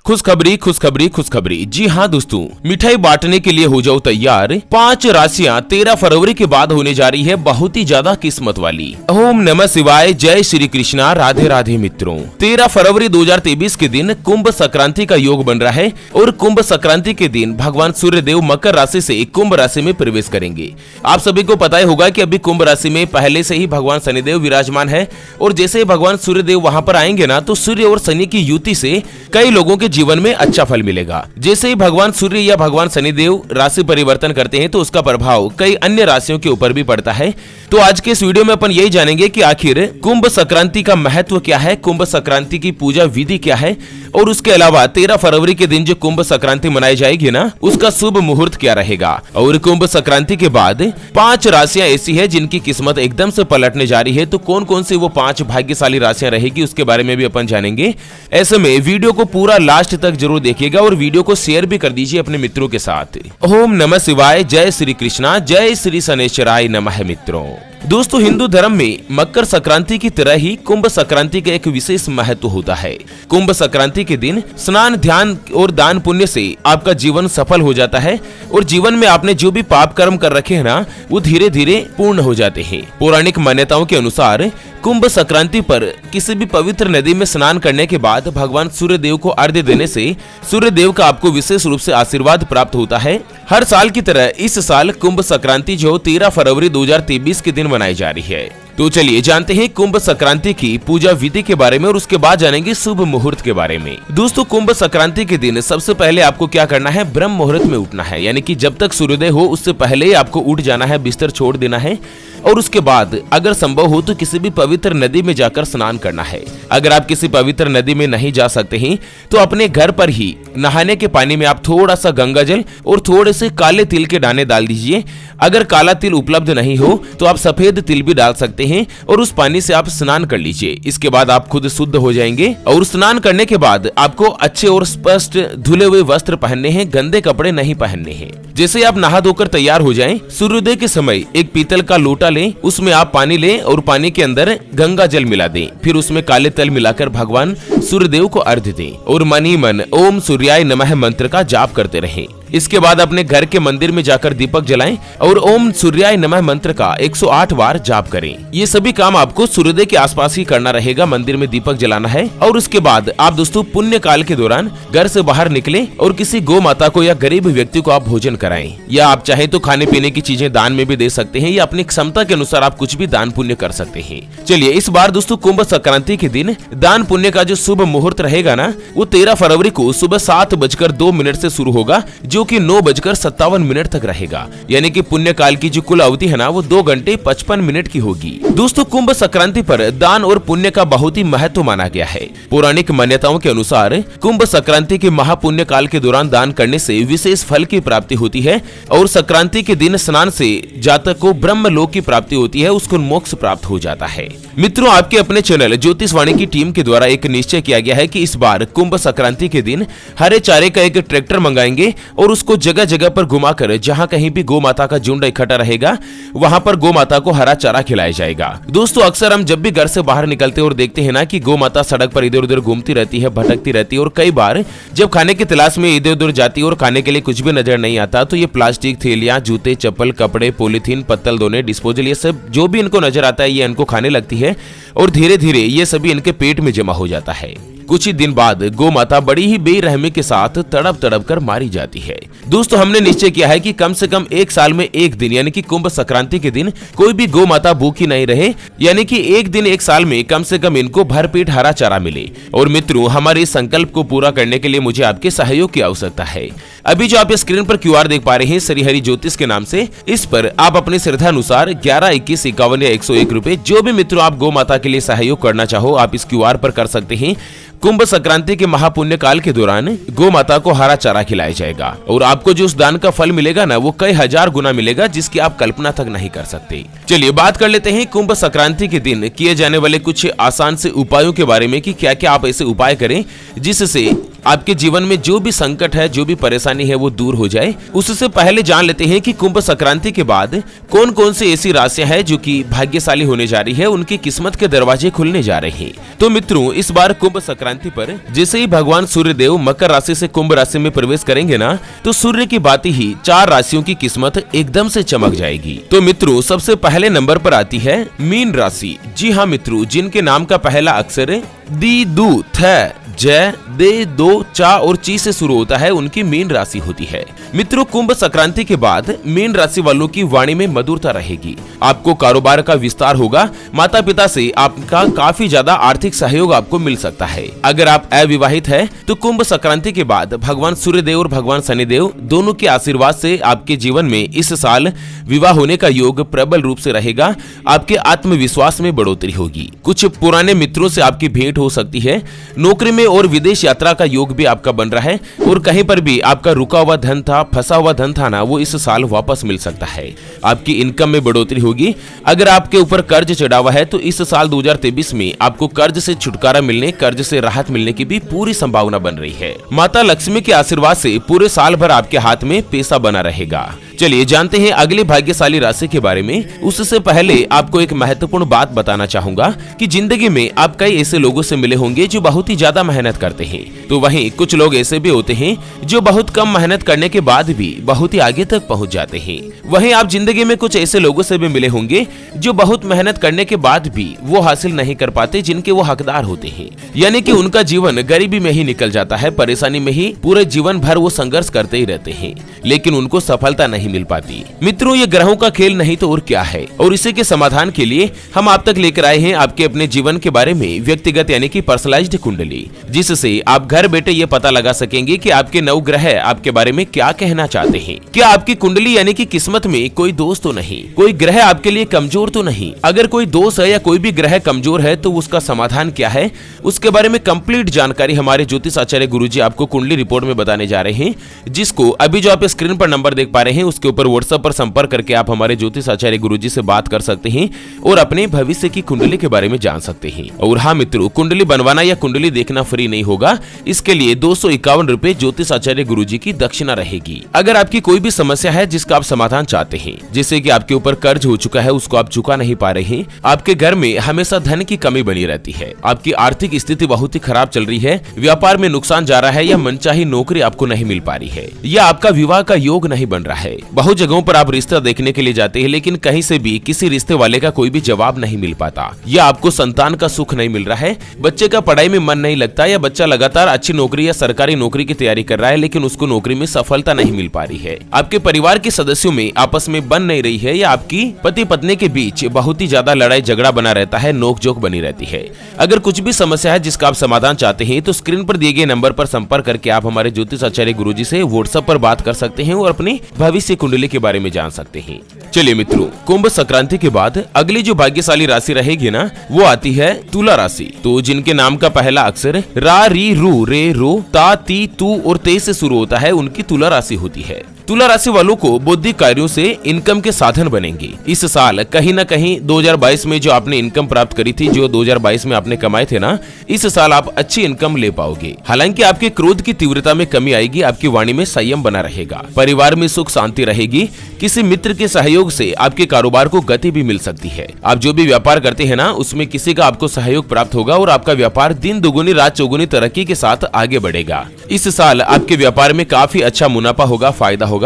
खुशखबरी खुशखबरी खुशखबरी। जी हाँ दोस्तों, मिठाई बांटने के लिए हो जाओ तैयार। 5 राशियां 13 फरवरी के बाद होने जा रही है बहुत ही ज्यादा किस्मत वाली। ओम नमः शिवाय, जय श्री कृष्णा, राधे राधे मित्रों। 13 फरवरी 2023 के दिन कुंभ संक्रांति का योग बन रहा है और कुंभ संक्रांति के दिन भगवान सूर्य देव मकर राशि से कुंभ राशि में प्रवेश करेंगे। आप सभी को पता ही होगा कि अभी कुंभ राशि में पहले से ही भगवान शनिदेव विराजमान है और जैसे ही भगवान सूर्य देव वहां पर आएंगे ना, तो सूर्य और शनि की युति से कई लोगों के जीवन में अच्छा फल मिलेगा। जैसे ही भगवान सूर्य या भगवान शनिदेव राशि परिवर्तन करते हैं तो उसका प्रभाव कई अन्य राशियों के ऊपर भी पड़ता है। तो आज के इस वीडियो में अपन यही जानेंगे कि आखिर कुंभ संक्रांति का महत्व क्या है, कुंभ संक्रांति की पूजा विधि क्या है और उसके अलावा 13 फरवरी के दिन जो कुंभ संक्रांति मनाई जाएगी ना, उसका शुभ मुहूर्त क्या रहेगा। और कुंभ संक्रांति के बाद 5 राशियां ऐसी है जिनकी किस्मत एकदम से पलटने जा रही है। तो कौन कौन सी वो 5 भाग्यशाली राशियां रहेगी उसके बारे में भी अपन जानेंगे। ऐसे में वीडियो को पूरा लास्ट तक जरूर देखिएगा और वीडियो को शेयर भी कर दीजिए अपने मित्रों के साथ। ओम नमः शिवाय, जय श्री कृष्णा, जय श्री शनैश्चराय नमः। मित्रों दोस्तों, हिंदू धर्म में मकर संक्रांति की तरह ही कुंभ संक्रांति का एक विशेष महत्व होता है। कुंभ संक्रांति के दिन स्नान, ध्यान और दान पुण्य से आपका जीवन सफल हो जाता है और जीवन में आपने जो भी पाप कर्म कर रखे हैं ना, वो धीरे धीरे पूर्ण हो जाते हैं। पौराणिक मान्यताओं के अनुसार कुंभ संक्रांति पर किसी भी पवित्र नदी में स्नान करने के बाद भगवान सूर्य देव को अर्घ्य देने से सूर्य देव का आपको विशेष रूप से आशीर्वाद प्राप्त होता है। हर साल की तरह इस साल कुंभ संक्रांति जो 13 फरवरी 2023 के दिन मनाई जा रही है। तो चलिए जानते हैं कुंभ संक्रांति की पूजा विधि के बारे में और उसके बाद जानेंगे शुभ मुहूर्त के बारे में। दोस्तों, कुंभ संक्रांति के दिन सबसे पहले आपको क्या करना है, ब्रह्म मुहूर्त में उठना है। यानी कि जब तक सूर्योदय हो उससे पहले ही आपको उठ जाना है, बिस्तर छोड़ देना है और उसके बाद अगर संभव हो तो किसी भी पवित्र नदी में जाकर स्नान करना है। अगर आप किसी पवित्र नदी में नहीं जा सकते हैं तो अपने घर पर ही नहाने के पानी में आप थोड़ा सा गंगा जल और थोड़े से काले तिल के दाने डाल दीजिए। अगर काला तिल उपलब्ध नहीं हो तो आप सफेद तिल भी डाल सकते हैं और उस पानी से आप स्नान कर लीजिए। इसके बाद आप खुद शुद्ध हो जाएंगे और स्नान करने के बाद आपको अच्छे और स्पष्ट धुले हुए वस्त्र पहनने हैं, गंदे कपड़े नहीं पहनने हैं। जैसे आप नहा धोकर तैयार हो जाएं, सूर्योदय के समय एक पीतल का लोटा लें, उसमें आप पानी लें और पानी के अंदर गंगा जल मिला दें। फिर उसमें काले तिल मिलाकर भगवान सूर्यदेव को अर्घ्य दें और मन ही मन ओम सूर्याय नमः मंत्र का जाप करते रहें। इसके बाद अपने घर के मंदिर में जाकर दीपक जलाएं और ओम सूर्याय नमः मंत्र का 108 बार जाप करें। ये सभी काम आपको सूर्योदय के आसपास ही करना रहेगा, मंदिर में दीपक जलाना है। और उसके बाद आप दोस्तों पुण्य काल के दौरान घर से बाहर निकलें और किसी गौ माता को या गरीब व्यक्ति को आप भोजन कराएं, या आप चाहे तो खाने पीने की चीजें दान में भी दे सकते हैं या अपनी क्षमता के अनुसार आप कुछ भी दान पुण्य कर सकते हैं। चलिए इस बार दोस्तों कुंभ संक्रांति के दिन दान पुण्य का जो शुभ मुहूर्त रहेगा ना, वो 13 फरवरी को सुबह 7:02 से शुरू होगा, जो कि 9:57 तक रहेगा। यानी कि पुण्य काल की जो कुल अवधि है ना, वो 2 घंटे 55 मिनट की होगी। दोस्तों, कुंभ संक्रांति पर दान और पुण्य का बहुत ही महत्व माना गया है। पौराणिक मान्यताओं के अनुसार कुंभ संक्रांति के महापुण्य काल के दौरान दान करने से विशेष फल की प्राप्ति होती है और संक्रांति के दिन स्नान से जातक को ब्रह्म लोक की प्राप्ति होती है, उसको मोक्ष प्राप्त हो जाता है। मित्रों, आपके अपने चैनल ज्योतिषवाणी की टीम के द्वारा एक निश्चय किया गया है कि इस बार कुंभ संक्रांति के दिन हरे चारे का एक ट्रैक्टर मंगाएंगे और उसको जगह जगह पर घुमाकर जहां कहीं भी गौ माता का झुंड इकट्ठा रहेगा वहां पर गौ माता को हरा चारा खिलाया जाएगा। दोस्तों, अक्सर हम जब भी घर से बाहर निकलते और देखते हैं ना कि गौ माता सड़क पर इधर उधर घूमती रहती है, भटकती रहती है और कई बार जब खाने की तलाश में इधर उधर जाती है और खाने के लिए कुछ भी नजर नहीं आता तो ये प्लास्टिक थैलियां, जूते, चप्पल, कपड़े, पॉलीथीन, पत्तल धोने, डिस्पोजल, ये सब जो भी इनको नजर आता है ये इनको खाने लगती है और धीरे धीरे ये सभी इनके पेट में जमा हो जाता है। कुछ ही दिन बाद गौ माता बड़ी ही बेरहमी के साथ तड़प तड़प कर मारी जाती है। दोस्तों, हमने निश्चय किया है कि कम से कम एक साल में एक दिन यानी कि कुंभ संक्रांति के दिन कोई भी गौ माता भूखी नहीं रहे, यानी कि एक दिन एक साल में कम से कम इनको भरपेट हरा चारा मिले। और मित्रों, हमारे इस संकल्प को पूरा करने के लिए मुझे आपके सहयोग की आवश्यकता है। अभी जो आप स्क्रीन पर QR देख पा रहे हैं श्री हरि ज्योतिष के नाम से, इस पर आप अपनी श्रद्धा अनुसार 11, 21, 51 या 101 रुपए जो भी मित्रों आप गौ माता के लिए सहयोग करना चाहो आप इस QR पर कर सकते हैं। कुंभ संक्रांति के महापुण्य काल के दौरान गौ माता को हरा चारा खिलाया जाएगा और आपको जो उस दान का फल मिलेगा ना, वो कई हजार गुना मिलेगा जिसकी आप कल्पना तक नहीं कर सकते। चलिए बात कर लेते हैं कुंभ संक्रांति के दिन किए जाने वाले कुछ आसान से उपायों के बारे में कि क्या क्या आप ऐसे उपाय करें जिससे आपके जीवन में जो भी संकट है, जो भी परेशानी है वो दूर हो जाए। उससे पहले जान लेते हैं कि कुंभ संक्रांति के बाद कौन कौन सी ऐसी राशियां हैं जो कि भाग्यशाली होने जा रही है, उनकी किस्मत के दरवाजे खुलने जा रहे हैं। तो मित्रों, इस बार कुंभ संक्रांति पर जैसे ही भगवान सूर्य देव मकर राशि से कुंभ राशि में प्रवेश करेंगे ना, तो सूर्य की बात ही 4 राशियों की किस्मत एकदम से चमक जाएगी। तो मित्रों, सबसे पहले नंबर पर आती है मीन राशि। जी हाँ मित्रों, जिनके नाम का पहला अक्षर दी, दू, थ, जय, दे, दो, चा और ची से शुरू होता है, उनकी मीन राशि होती है। मित्रों, कुंभ संक्रांति के बाद मीन राशि वालों की वाणी में मधुरता रहेगी। आपको कारोबार का विस्तार होगा। माता पिता से आपका काफी ज्यादा आर्थिक सहयोग आपको मिल सकता है। अगर आप अविवाहित है तो कुंभ संक्रांति के बाद भगवान सूर्यदेव और भगवान शनिदेव दोनों के आशीर्वाद से आपके जीवन में इस साल विवाह होने का योग प्रबल रूप से रहेगा। आपके आत्मविश्वास में बढ़ोतरी होगी। कुछ पुराने मित्रों से आपकी भेंट हो सकती है। नौकरी में और विदेश यात्रा का योग भी आपका बन रहा है और कहीं पर भी आपका रुका हुआ धन था, फंसा हुआ धन था ना, वो इस साल वापस मिल सकता है। आपकी इनकम में बढ़ोतरी होगी। अगर आपके ऊपर कर्ज चढ़ा हुआ है तो इस साल 2023 में आपको कर्ज से छुटकारा मिलने, कर्ज से राहत मिलने की भी पूरी संभावना बन रही है। माता लक्ष्मी के आशीर्वाद से पूरे साल भर आपके हाथ में पैसा बना रहेगा। चलिए जानते हैं अगली भाग्यशाली राशि के बारे में। उससे पहले आपको एक महत्वपूर्ण बात बताना चाहूंगा कि जिंदगी में आप कई ऐसे लोगों से मिले होंगे जो बहुत ही ज्यादा मेहनत करते हैं, तो वहीं कुछ लोग ऐसे भी होते हैं जो बहुत कम मेहनत करने के बाद भी बहुत ही आगे तक पहुंच जाते हैं। वहीं आप जिंदगी में कुछ ऐसे लोगों से भी मिले होंगे जो बहुत मेहनत करने के बाद भी वो हासिल नहीं कर पाते जिनके वो हकदार होते हैं, यानी कि उनका जीवन गरीबी में ही निकल जाता है, परेशानी में ही पूरे जीवन भर वो संघर्ष करते ही रहते हैं, लेकिन उनको सफलता नहीं मिल पाती। मित्रों, ये ग्रहों का खेल नहीं तो और क्या है, और इसी के समाधान के लिए हम आप तक लेकर आए हैं आपके अपने जीवन के बारे में व्यक्तिगत यानी कि पर्सनलाइज्ड कुंडली, जिससे आप घर बैठे ये पता लगा सकेंगे कि आपके 9 ग्रह आपके बारे में क्या कहना चाहते हैं। क्या आपकी कुंडली यानी कि किस्मत में कोई दोष तो नहीं, कोई ग्रह आपके लिए कमजोर तो नहीं। अगर कोई दोष है या कोई भी ग्रह कमजोर है तो उसका समाधान क्या है, उसके बारे में कंप्लीट जानकारी हमारे ज्योतिष आचार्य गुरुजी आपको कुंडली रिपोर्ट में बताने जा रहे हैं, जिसको अभी जो आप स्क्रीन पर नंबर देख पा रहे हैं उसके ऊपर व्हाट्सएप पर संपर्क करके आप हमारे ज्योतिष आचार्य गुरुजी से बात कर सकते हैं और अपने भविष्य की कुंडली के बारे में जान सकते हैं। और हाँ मित्रों, कुंडली बनवाना या कुंडली देखना फ्री नहीं होगा। इसके लिए 251 रुपए ज्योतिष आचार्य गुरुजी की दक्षिणा रहेगी। अगर आपकी कोई भी समस्या है जिसका आप समाधान चाहते हैं, जैसे कि आपके ऊपर कर्ज हो चुका है उसको आप चुका नहीं पा रहे हैं, आपके घर में हमेशा धन की कमी बनी रहती है, आपकी आर्थिक स्थिति बहुत ही खराब चल रही है, व्यापार में नुकसान जा रहा है या मनचाही नौकरी आपको नहीं मिल पा रही है, या आपका विवाह का योग नहीं बन रहा है। बहुत जगहों पर आप रिश्ता देखने के लिए जाते हैं लेकिन कहीं से भी किसी रिश्ते वाले का कोई भी जवाब नहीं मिल पाता, या आपको संतान का सुख नहीं मिल रहा है, बच्चे का पढ़ाई में मन नहीं लगता, या बच्चा लगातार अच्छी नौकरी या सरकारी नौकरी की तैयारी कर रहा है लेकिन उसको नौकरी में सफलता नहीं मिल पा रही है, आपके परिवार के सदस्यों में आपस में बन नहीं रही है, या आपकी पति पत्नी के बीच बहुत ही ज्यादा लड़ाई झगड़ा बना रहता है, नोकझोंक बनी रहती है। अगर कुछ भी समस्या है जिसका आप समाधान चाहते हैं तो स्क्रीन पर दिए गए नंबर पर संपर्क करके आप हमारे ज्योतिष आचार्य गुरुजी से व्हाट्सएप पर बात कर सकते हैं और अपनी भविष्य कुंडली के बारे में जान सकते हैं। चलिए मित्रों, कुंभ संक्रांति के बाद अगली जो भाग्यशाली राशि रहेगी ना, वो आती है तुला राशि। तो जिनके नाम का पहला अक्षर रा, री, रू, रे, रो, ता, ती, तू और ते से शुरू होता है, उनकी तुला राशि होती है। तुला राशि वालों को बौद्धिक कार्यों से इनकम के साधन बनेंगे। इस साल कहीं न कहीं 2022 में जो आपने इनकम प्राप्त करी थी, जो 2022 में आपने कमाए थे ना, इस साल आप अच्छी इनकम ले पाओगे। हालांकि आपके क्रोध की तीव्रता में कमी आएगी, आपकी वाणी में संयम बना रहेगा, परिवार में सुख शांति रहेगी, किसी मित्र के सहयोग से आपके कारोबार को गति भी मिल सकती है। आप जो भी व्यापार करते हैं ना, उसमें किसी का आपको सहयोग प्राप्त होगा और आपका व्यापार दिन दुगुनी रात चौगुनी तरक्की के साथ आगे बढ़ेगा। इस साल आपके व्यापार में काफी अच्छा मुनाफा होगा, फायदा होगा।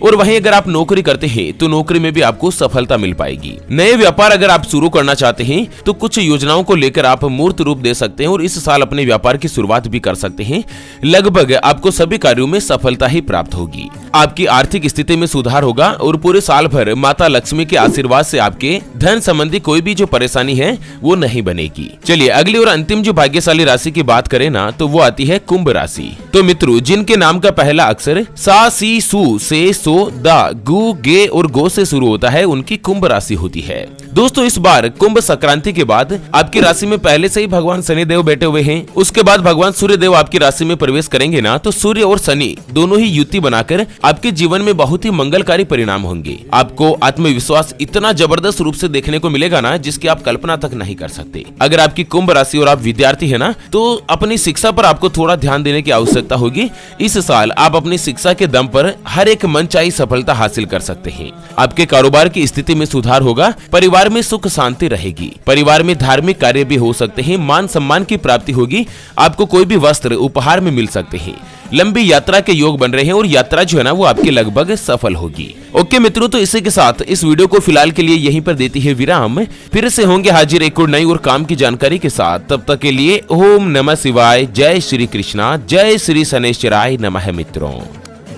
और वहीं अगर आप नौकरी करते हैं तो नौकरी में भी आपको सफलता मिल पाएगी। नए व्यापार अगर आप शुरू करना चाहते हैं तो कुछ योजनाओं को लेकर आप मूर्त रूप दे सकते हैं और इस साल अपने व्यापार की शुरुआत भी कर सकते हैं। लगभग आपको सभी कार्यों में सफलता ही प्राप्त होगी। आपकी आर्थिक स्थिति में सुधार होगा और पूरे साल भर माता लक्ष्मी के आशीर्वाद से आपके धन संबंधी कोई भी जो परेशानी है वो नहीं बनेगी। चलिए अगली और अंतिम जो भाग्यशाली राशि की बात करें ना, तो वो आती है कुंभ राशि। तो मित्रों, जिनके नाम का पहला अक्षर सा, सी, सु, से, सो, दा, गु, गे और गो से शुरू होता है, उनकी कुंभ राशि होती है। दोस्तों इस बार कुंभ संक्रांति के बाद आपकी राशि में पहले से ही भगवान शनिदेव बैठे हुए हैं। उसके बाद भगवान सूर्यदेव आपकी राशि में प्रवेश करेंगे ना, तो सूर्य और शनि दोनों ही युति बनाकर आपके जीवन में बहुत ही मंगलकारी परिणाम होंगे। आपको आत्मविश्वास इतना जबरदस्त रूप से देखने को मिलेगा ना, जिसकी आप कल्पना तक नहीं कर सकते। अगर आपकी कुंभ राशि और आप विद्यार्थी है ना, तो अपनी शिक्षा पर आपको थोड़ा ध्यान देने की आवश्यकता होगी। इस साल आप अपनी शिक्षा के दम पर हर एक मनचाही सफलता हासिल कर सकते हैं। आपके कारोबार की स्थिति में सुधार होगा, परिवार में सुख शांति रहेगी, परिवार में धार्मिक कार्य भी हो सकते हैं, मान सम्मान की प्राप्ति होगी, आपको कोई भी वस्त्र उपहार में मिल सकते हैं, लंबी यात्रा के योग बन रहे हैं और यात्रा जो है ना वो आपकी लगभग सफल होगी। ओके मित्रों, तो इसी के साथ इस वीडियो को फिलहाल के लिए यहीं पर देती है विराम। फिर से होंगे हाजिर एक और नई और काम की जानकारी के साथ। तब तक के लिए ओम नमः शिवाय, जय श्री कृष्णा, जय श्री शनैश्चराय नमः मित्रों।